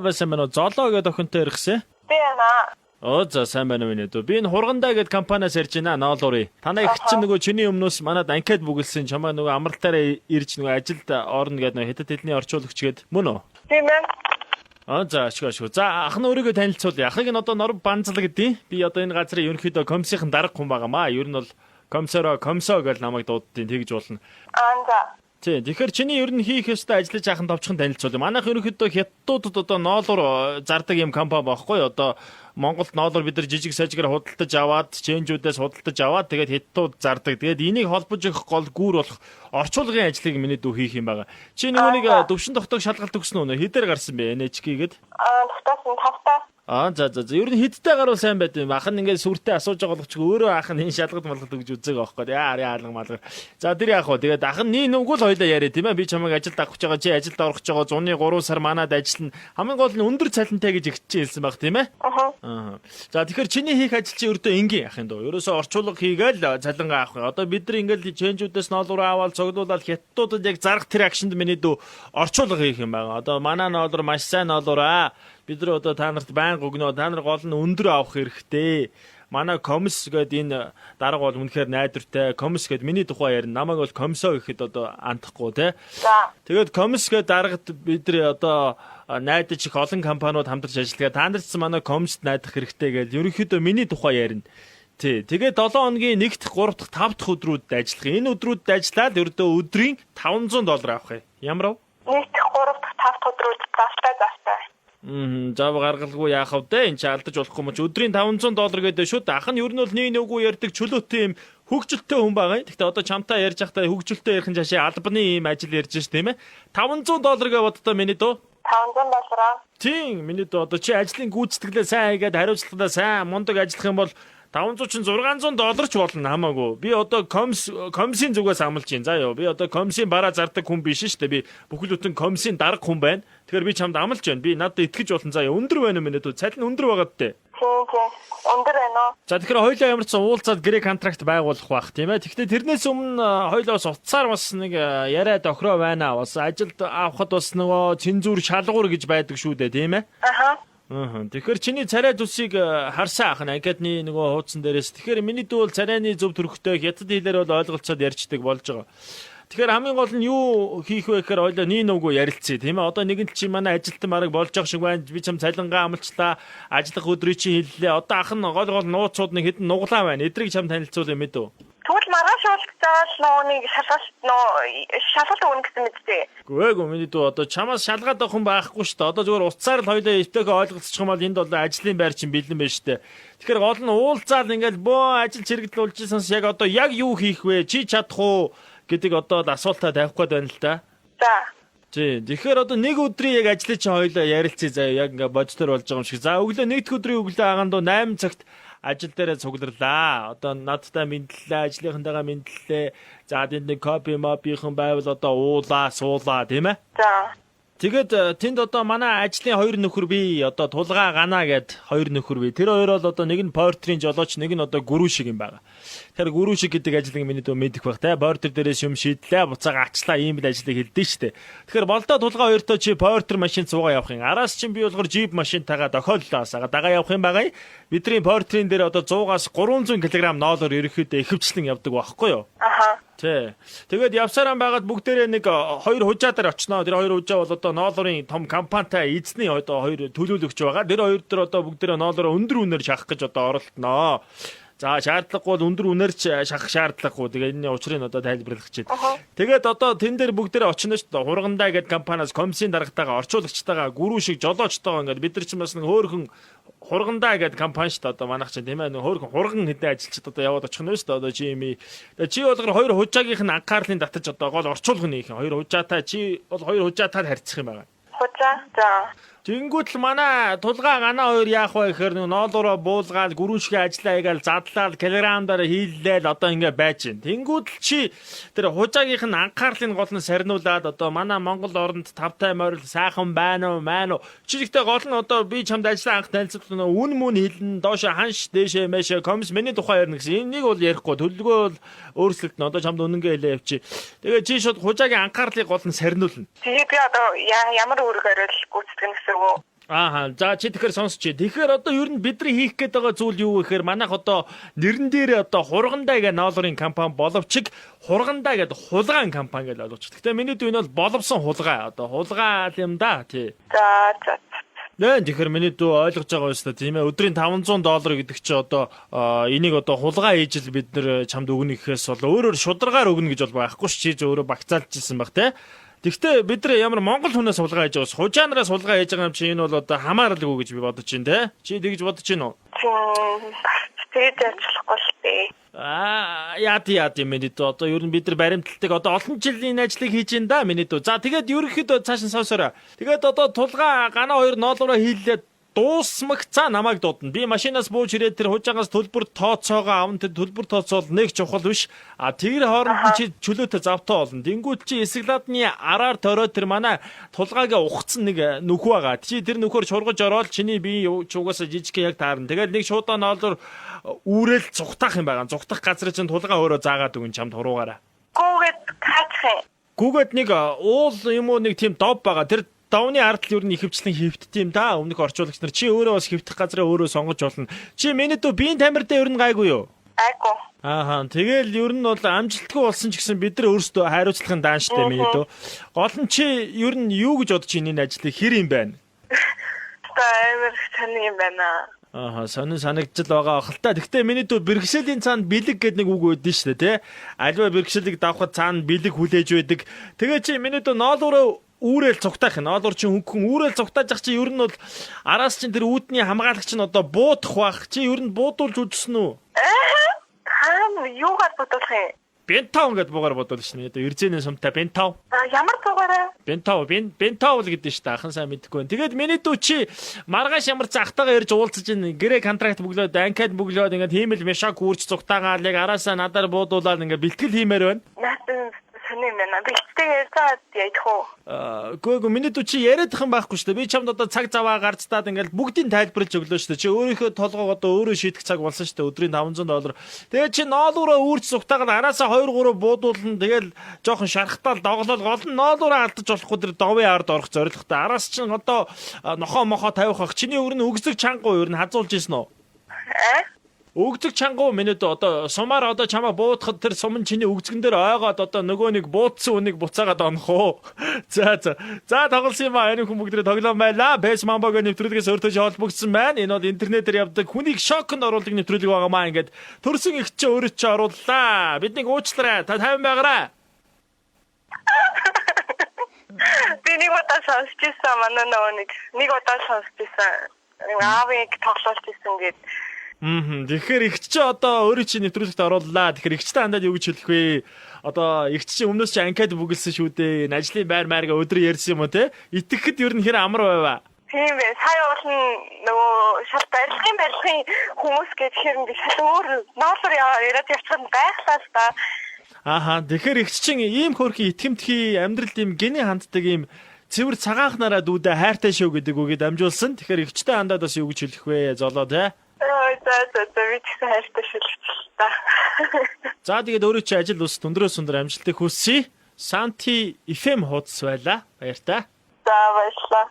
Байсан байна уу? Золоо гэдэг охинтой ирсэн. Би байна. За сайн байна минь дөө. Би энэ хургандаа гэдэг компаниас ирж байна. Ноолуурыг. Танай их чинь нөгөө чиний өмнөөс манад анкет бүгэлсэн чамаа нөгөө амралтаараа ирж нөгөө ажилд орно гэдэг нөгөө хэдэд хэлний орчуулагч гээд мөн үү? Тийм байна. За ашиг. За ах нь өөрийгөө танилцуулъя. Ахыг нь одоо Норб Банзал гэдэг. Би одоо энэ газрын ерөнхийдөө комиссийн дарга хүн байгаамаа. Ер нь бол комиссо гэж намайг дууддیں۔ Тэгж болно. За. Тэгэхээр чиний ер нь хийх ёстой ажиллаж ахын товчхон танилцуулъя. Манайх ерөнхийдөө хятадуудад одоо ноолуур зардаг юм компани байхгүй одоо Монголд ноолуур бид нар жижиг сажгаар худалдаж аваад чэнжүүдээс худалдаж аваад тэгээд хятадууд зардаг. Тэгээд энийг холбож өгөх гол гүүр болох орчуулгын ажлыг миний дүү хийх юм байгаа. Чи нэг төвшин тогтоог шалгалт өгсөн үү? Хэдээр гарсан бэ? NHK гээд. Тогтоосон 5 За. Ер нь хэдтэй гарвал сайн байд юм. Ах нь ингээд сүртэй асууж байгаа болчих өөрөө ах нь энэ шалгалт малгалт өгж үзээг аахгүй. Алга малгар. За тэр яах вэ? Тэгээд ах нь нэг л хоёлаа яриа тийм ээ. Би чамайг ажилд авах гэж байгаа. Чи ажилд орох гэж байгаа. Зуны 3 сар манад ажиллана. Хамгийн гол нь өндөр цалинтай гэж ихчээ хэлсэн баг тийм ээ. За тэгэхээр чиний хийх ажил чи өрдөө энгийн ахын дөө. Ерөөсөө орчуулга хийгээл цалингаа авах. Одоо бид нар ингээд чэнжүүдээс ноолуур аваад цуглуулаад хятадуудад яг зарах тэр акшнд миний дүү орчуулга хийх юм байгаа. Одоо манай ноолуур маш сайн ноолуур бид нар одоо та нарт байнга өгнө. Та нар гол нь өндөр авах хэрэгтэй. Манай комисс гэдэг энэ дарга бол үнэхээр найдвартай. Комисс гэдэг миний тухай ярина. Намайг бол комиссо гэхэд одоо андахгүй тий. Тэгээд комисс гэдэг даргад бид нар одоо найдаж их олон компаниуд хамтарч ажиллагаа. Та нарт манай комиссд найдах хэрэгтэй гэж ерөнхийдөө миний тухай ярина. Тэгээд 7 хоногийн 1 дахь 3 дахь 5 дахь өдрүүдэд ажиллах. Энэ өдрүүдэд ажиллаад ердөө өдрийн $500 авах юм. Ямар вэ? 1 дахь 3 дахь 5 дахь өдрүүдэд завтай. Жав гаргалгүй яах вэ? Энд чи алдаж болохгүй юм чи өдрийн $500 гэдэг шүү. Ах нь ер нь бол нэг нүгүү ярьдаг чөлөөтэй юм хөгжилтэй хүн байгаа. Гэхдээ одоо чамтай ярьж байхдаа хөгжилтэй ярих жашаа албаны юм ажил ярьж ш тийм ээ. $500 гэж боддоо миний дөө. $500. Тийм миний дөө одоо чи ажлын гүйцэтгэлээ сайн хийгээд хариуцлагатаа сайн мундаг ажиллах юм бол 500 чинь $600 ч болно хамаагүй. Би одоо комиссийн зүгээс амлаж байна. За ёо. Би одоо комиссийн бараа зардаг хүн биш шүү дээ. Би бүхэл бүтэн комиссийн дарга хүн байна. Тэгэхээр би чамд амлаж байна. Би надад итгэж болно. За ёо. Өндөр байна минь дөө. Цалин өндөр байгаа дээ. Тийм. Өндөр байна уу? За тэгэхээр хоёулаа ямар ч уулзаад гэрээ контракт байгуулах бах тийм ээ. Тэгэхдээ тэрнээс өмнө хоёулаа бас утсаар бас нэг яриад охроо байна. Бас ажилд авахд бас нөгөө цензур шалгуур гэж байдаг шүү дээ тийм ээ. Тэгэхээр чиний царай зүсийг харсан ах нь анкетны нөгөө хуудсан дээрээс. Тэгэхээр миний дүү бол царайны зөв төрхтэй хятад хэлээр бол ойлголцоод ярьждаг болж байгаа. Тэгэхээр хамгийн гол нь юу хийх вэ гэхээр ойлоо нэг нүгөө ярилцъя тийм ээ. Одоо нэгэн чи манай ажилтан бараг болж байгаа шиг байна. Би чам цалингаа амлчлаа. Ажиллах өдрийг чи хэллээ. Одоо ах нь гол нууцуд нэг хэдэн нуглаа байна. Эдрийг чам танилцуулъя мэдв. Тэгвэл маргааш уулзаад нэг шалгалт өгнө гэсэн мэдтэй. Гүйгүй миний дүү одоо чамаас шалгаад авах хүн байхгүй шүү дээ. Одоо зүгээр уцаар л хоёлаа өвтөөгөө ойлголцчих юм бол энд бол ажлын байр чинь бэлэн байна шүү дээ. Тэгэхээр гол нь уулзаад ингээл бөө ажил чирэгдэл уулжсанс яг одоо яг юу хийх вэ? Чи чадах уу гэдэг одоо асуултаа тавих гээд байна л да. За. Тэгэхээр одоо нэг өдрийн яг ажлын чинь хоёлаа ярилцъя заяа. Яг ингээ бодтор болж байгаа юм шиг. За өглөө нэг дэх өдрийн өглөө агаандуу 8 цагт ажил дээрээ цугларлаа. Одоо надтай мэдлээ, ажлынхантайгаа мэдлээ. За тэнд нэг копи мопийнхан байвал одоо уулаа, суулаа тийм ээ. За. Тэгээд тэнд одоо манай ажлын хоёр нөхөр би одоо тулгаа гана гэд хоёр нөхөр би. Тэр хоёр бол одоо нэг нь портрийн жолооч, нэг нь одоо гүрүү шиг юм байгаа. Тэр гүрүү шиг гэдэг ажлыг миний дөө мэдэх байх те. Портер дээрээс юм шийдлээ, буцаага ачлаа ийм л ажлыг хэлдэг штэ. Тэгэхээр болдоо тулгаа хоёртоо чи портер машин цугаа явах юм. Араас чинь би болохоор джип машинтайгаа дохиоллоо асаага дагаа явах юм байгаа. Бидний портрийн дээр одоо 100-аас 300 кг ноолоор ерөөхдөө ихэвчлэн явдаг байхгүй юу? Тэгээд явсараа байгаад бүгдээрээ нэг хоёр хужаатаар очноо. Тэр хоёр хужаа бол одоо ноолорын том компанитай эзний одоо хоёр төлөөлөгч байгаа. Тэр хоёр дээр одоо бүгдээрээ ноолороо өндөр үнээр шахах гэж одоо оролдоноо. За шаардлагагүй бол өндөр үнээр шахах шаардлагагүй. Тэгээд энэ учрыг одоо тайлбарлах гэж байна. Тэгээд одоо тэн дээр бүгдээрээ очно шүү дээ. Хургандаа гэдэг компаниас комиссийн даргатайгаа орчуулагчтайгаа гүрүү шиг жолоочтойгоо ингээд бид нар чинь бас нэг хөөхөн хургандаа гэдэг компани шүү дээ. Одоо манайх чинь тийм ээ хөөхөн хурган хэдэн ажилчид одоо яваад очих нь шүү дээ. Одоо GM. Тэгээд чи болгоор хоёр хужаагийнх нь анхаарлын татаж одоо гол орчуулга нөх юм. Хоёр хужаатай чи бол хоёр хужаатад харьцах юм байна. Хужаа. За. Тэнгүүт л манай тулгаа гана хоёр яах вэ гэхээр ноолороо буулгаад гүрүүшгээ ажиллаа хийгээл задлаад килограммаар хийллээл одоо ингэ байж гин. Тэнгүүт л чи тэр хужаагийнх нь анхаарлын гол нь сарниулаад одоо манай Монгол оронд тавтай морил сайхан байна уу маа уу. Чи ихтэй гол нь одоо би чамд ажиллаа анх танилцуулсан үн мөн хэлнэ доошо ханш дээшээ мэшээ комисс миний тухай ярина гэсэн. Энийг бол ярихгүй төлөвлөгөө бол өөрчлөлтнө одоо чамд үнэнгээ хэлээ явчих. Тэгээ чи шууд хужаагийн анхаарлыг гол нь сарниулна. Тэгээ би одоо ямар үүрэг барил гүйцэтгэх гэсэн үг. Ааха. За чи тэгэхээр сонсч. Тэгэхээр одоо ер нь бидний хийх гээд байгаа зүйл юу вэ гэхээр манайх одоо нэрэн дээр одоо хургандаа гэх ноолрын компани боловч хургандаа гэдэг хулгайн компани гэж ойлгож. Гэхдээ миний дүү энэ бол боловсон хулгай. Одоо хулгай юм да тий. За. Тэгэхээр миний дүү ойлгож байгаа юм шүү дээ тийм ээ. Өдрийн $500 гэдэг чи одоо энийг одоо хулгай ээжл бид нэр чамд өгнө гэхээс бол өөрөөр шударгаар өгнө гэж бол байхгүй ш чи өөрөө багцаалж ирсэн баг тий. Тэгвэл бид нар ямар монгол хүнээс сулгаа хийж байгаас хужаанараас сулгаа хийж байгаа юм чи энэ бол одоо хамааралгүй гэж би бодож байна те. Чи тэгж бодож байна уу? Тэгээд ажиллахгүй л дээ. Яа миний дүү одоо ер нь бид нар баримталтыг одоо олон жилийн ажлыг хийж ин да миний дүү. За тэгээд ерөнхийдөө цааш нь сонсоорой. Тэгээд одоо тулгаа гана хоёр ноолороо хийлээд дуусмагцаа намайг дуудана. Би машинаас бууж ирээд тэр хужаагаас төлбөр тооцоогоо авна. Тэр төлбөр тооцоол нэг чухал биш. Тэр хооронд чи чөлөөтэй завтаа болно. Тэнгүүд чи эсэглаадны араар тороод тэр манай тулгаагаа ухцсан нэг нөхөө байгаа. Чи тэр нөхөр шургаж ороод чиний бие чугасаа жижиг яг таарна. Тэгээд нэг шуудаа ноолор үүрэл зүхтах юм байгаа. Зүхтах газар чинь тулгаа өөрөө заагаад өгөн чамд хуруугаараа. Гүүгээд каах. Гүүгээд нэг уул юм уу нэг тийм дов байгаа. Тэр давны ардл ер нь ихэвчлэн хөвддөг юм да. Өмнөх орчуулагч нар чи өөрөө бас хөвдөх газраа өөрөө сонгож болно. Чи миний дүү биеийн тамирдаа ер нь гайгүй юу? Айгу. Ааха. Тэгэл ер нь бол амжилтгүй болсон ч гэсэн бид нар өөрсдөө хариуцлагын даанчтай миний дүү. Гол нь чи ер нь юу гэж бодож энэ ажлыг хэр юм байна? Амар сони юм байна. Ааха, санагдчихл байгаа ахaltaа. Гэхдээ миний дүү бэрхшээлийн цаанд бэлэг гэдэг нэг үг үүдэн шүү дээ, тий? Альва бэрхшээлийг давхад цаана бэлэг хүлээж байдаг. Тэгээ чи миний дүү ноолороо үүрэл цугтаах нь ноолор чи хөнгөн үүрэл цугтааж ах чи ер нь бол араас чин тэр үүдний хамгаалагч нь одоо буудах бах. Чи ер нь буудуулж үзсэн үү? Хаана юугаар бодох юм? Бентав гэдээ буугаар бодвол шнэ. Одоо Эрзэнийн сумтай бентав. Ямар цугаараа? Бентав л гэдэг шүү дээ. Ахан сайн мэдэхгүй. Тэгээд миний дүү чи маргааш ямар захтаага ирж уулзаж ин гэрээ контракт бүглөөд анкет бүглөөд ингээд хиймэл мешак үрч цугтаагаал яг араасаа надаар буудуулаад ингээд бэлтгэл хиймээр байна. Наасан сони юм байна. Бэлтгэл ярьцаад яах вэ? Гүг миний дүү чи яриад их юм байхгүй шүү дээ. Би чамд одоо цаг заваа гарцтаад ингээд бүгдийг тайлбарлаж өглөө шүү дээ. Чи өөрийнхөө толгоог одоо өөрөө шийдэх цаг болсон шүү дээ. Өдрийн $500. Тэгээд чи ноолуураа үрч цугтаагаад араасаа 2-3 буудуулна. Тэгэл жоохон шархтаал доглол гол нь ноолуураа алдаж болохгүй тэр довын ард орох зорилготой. Араас чин одоо нохоо мохоо тавих ах чиний өрн өгзөг чангуу ер нь хазуулж ийсэн үү? Өгзөг чангуу миний дөө одоо сумаар одоо чамаа буудахад тэр сум нь чиний өгзгөн дээр ойгоод одоо нөгөө нэг буудсан үнийг буцаагаад онох уу. За тоглосон юм аа. Энэ хүн бүгдээ тоглоом байлаа. Бэс мамбагийн нэвтрүүлгээс өөртөө холбогдсон байна. Энэ бол интернетээр явдаг хүнийг шоконд оруулдаг нэвтрүүлэг байгаа маа. Ингээд төрсөн их чи өөрөө чи орууллаа. Биднийг уучлаарай. Та тайван байгаарай. Би нэг удаа сонсч ирсэн манай нэг удаа сонсч ирсэн. Аавыг тоглуулж ирсэн гээд. Тэгэхээр ихч чи одоо өөрөө чи нэвтрүүлэгт орууллаа. Тэгэхээр ихчтэй хандаад юу гэж хэлэх вэ? Одоо ихч чи өмнөөс чи анкет бүгэлсэн шүү дээ. Ажлын байр маяга өдрөө ярьсан юм уу те? Итгэхэд ер нь хэр амар байваа? Тийм ээ. Сая бол нөгөө шал барилгын хүмүүс гэж хэрэг шал өөр ноолор яриад явчихсан гайхлаа л та. Ааха. Тэгэхээр ихч чин ийм хөрхи итгэмтгий амьдрал ийм гений ханддаг ийм цэвэр цагаанхнараа дүүдэ хайртай шүү гэдэг үгээд амжуулсан. Тэгэхээр ихчтэй хандаад бас юу гэж хэлэх вэ? Золоо те? Бичсэн хайртай шүлгчлээ та. За тэгээд өөрөө чи ажил ус өндрөөс өндөр амжилтыг хүсье. Санти FM хуудас байла. Баяр та. За баярлалаа.